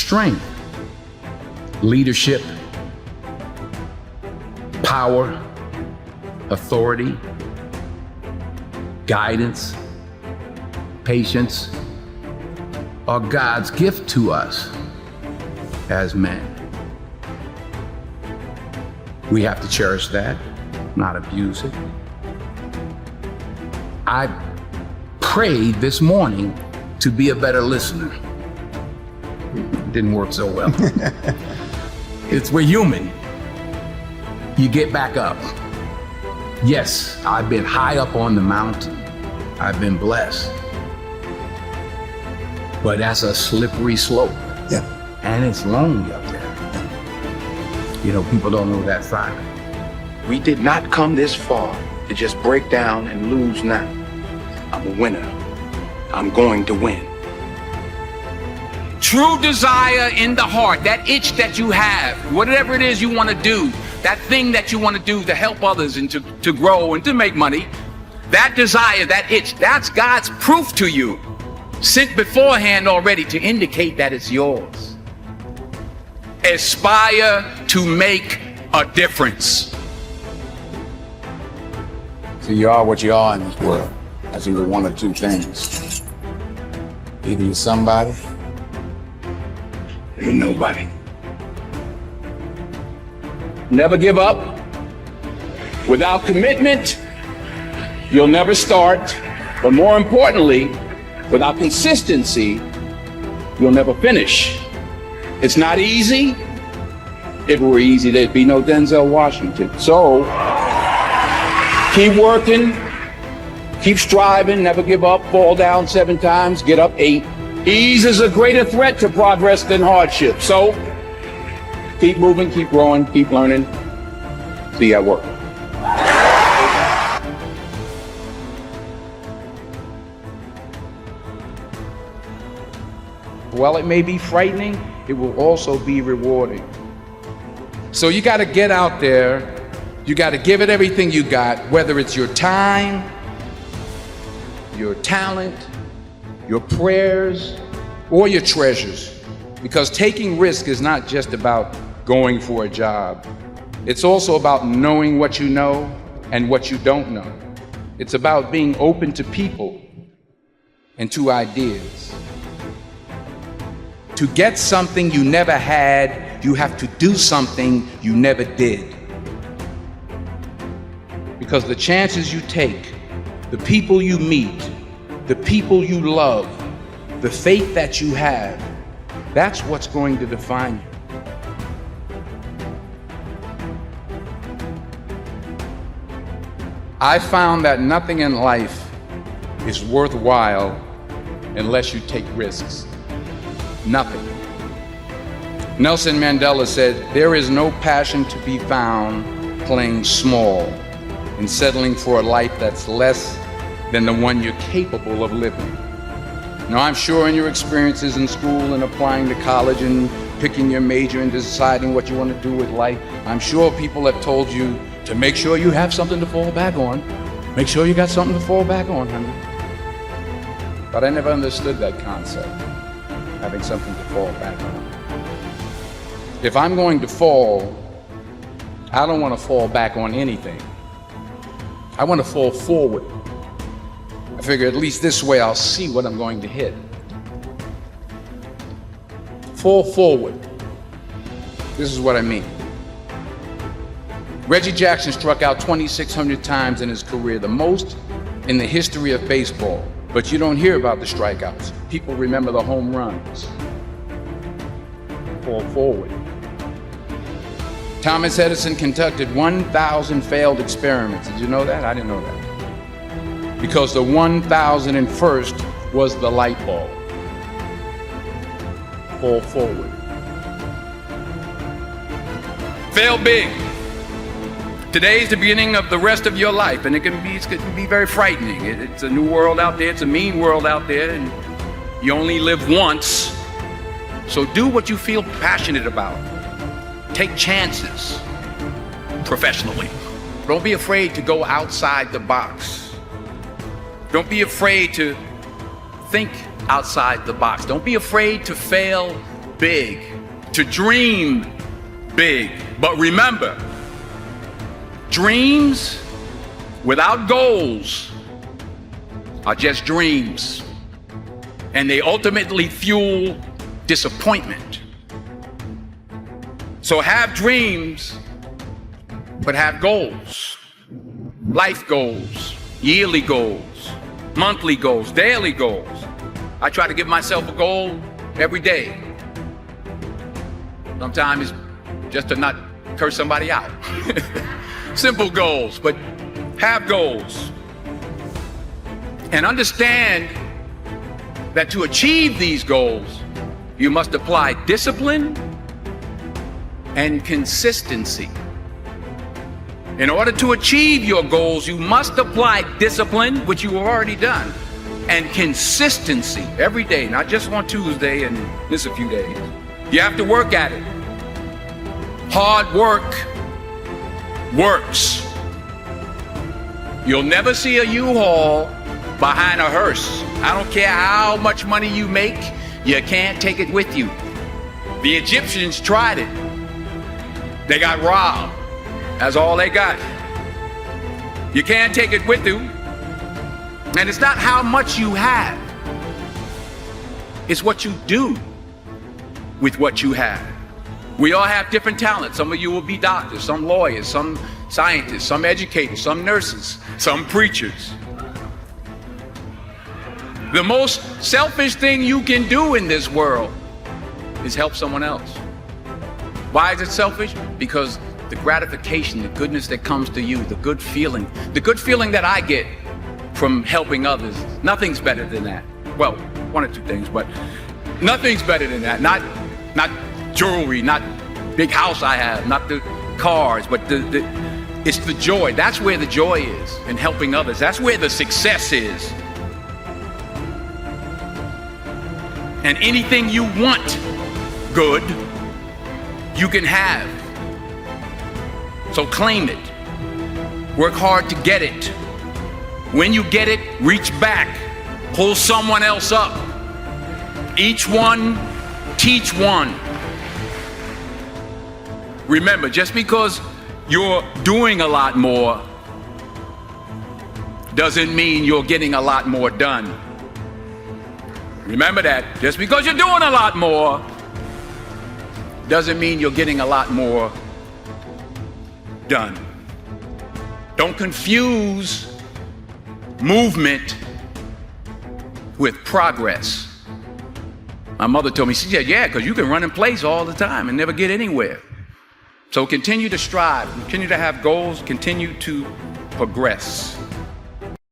strength, leadership, power, authority, guidance, patience are God's gift to us as men. We have to cherish that, not abuse it. I prayed this morning to be a better listener. It didn't work so well. We're human. You get back up. Yes, I've been high up on the mountain. I've been blessed. But that's a slippery slope. Yeah. And it's lonely up there. You know, people don't know that side. We did not come this far to just break down and lose now. I'm a winner. I'm going to win. True desire in the heart, that itch that you have, whatever it is you want to do, that thing that you want to do to help others and to grow and to make money, that desire, that itch, that's God's proof to you, sent beforehand already to indicate that it's yours. Aspire to make a difference. So you are what you are in this world. That's either one or two things. Either you're somebody, or you're nobody. Never give up. Without commitment, you'll never start. But more importantly, without consistency, you'll never finish. It's not easy. If it were easy, there'd be no Denzel Washington. So, keep working, keep striving, never give up, fall down 7 times, get up 8. Ease is a greater threat to progress than hardship. So, keep moving, keep growing, keep learning. See you at work. While it may be frightening, it will also be rewarding. So you got to get out there. You got to give it everything you got, whether it's your time, your talent, your prayers, or your treasures. Because taking risk is not just about going for a job. It's also about knowing what you know and what you don't know. It's about being open to people and to ideas. To get something you never had, you have to do something you never did. Because the chances you take, the people you meet, the people you love, the faith that you have, that's what's going to define you. I found that nothing in life is worthwhile unless you take risks. Nothing. Nelson Mandela said, "There is no passion to be found playing small and settling for a life that's less than the one you're capable of living." Now, I'm sure in your experiences in school and applying to college and picking your major and deciding what you want to do with life, I'm sure people have told you to make sure you have something to fall back on. Make sure you got something to fall back on, honey. But I never understood that concept, having something to fall back on. If I'm going to fall, I don't want to fall back on anything. I want to fall forward. I figure at least this way I'll see what I'm going to hit. Fall forward. This is what I mean. Reggie Jackson struck out 2,600 times in his career, the most in the history of baseball. But you don't hear about the strikeouts. People remember the home runs. Fall forward. Thomas Edison conducted 1,000 failed experiments. Did you know that? I didn't know that. Because the 1,001st was the light bulb. Fall forward. Fail big. Today's the beginning of the rest of your life, and it can be very frightening. It's a new world out there. It's a mean world out there, and you only live once. So do what you feel passionate about. Take chances professionally. Don't be afraid to go outside the box. Don't be afraid to think outside the box. Don't be afraid to fail big, to dream big. But remember, dreams without goals are just dreams, and they ultimately fuel disappointment. So have dreams, but have goals. Life goals, yearly goals, monthly goals, daily goals. I try to give myself a goal every day. Sometimes it's just to not curse somebody out. Simple goals, but have goals. And understand that to achieve these goals, you must apply discipline and consistency. In order to achieve your goals, you must apply discipline, which you have already done, and consistency every day, not just on Tuesday and miss a few days. You have to work at it. Hard work works. You'll never see a U-Haul behind a hearse. I don't care how much money you make, you can't take it with you. The Egyptians tried it. They got robbed. That's all they got. You can't take it with you. And it's not how much you have. It's what you do with what you have. We all have different talents. Some of you will be doctors, some lawyers, some scientists, some educators, some nurses, some preachers. The most selfish thing you can do in this world is help someone else. Why is it selfish? Because the gratification, the goodness that comes to you, the good feeling that I get from helping others, nothing's better than that. Well, one or two things, but nothing's better than that. Not jewelry, not big house I have, not the cars, but it's the joy. That's where the joy is in helping others. That's where the success is. And anything you want good, you can have. So claim it. Work hard to get it. When you get it, reach back. Pull someone else up. Each one, teach one. Remember, just because you're doing a lot more doesn't mean you're getting a lot more done. Remember that. Just because you're doing a lot more doesn't mean you're getting a lot more done. Don't confuse movement with progress. My mother told me, she said, yeah, because you can run in place all the time and never get anywhere. So continue to strive, continue to have goals, continue to progress.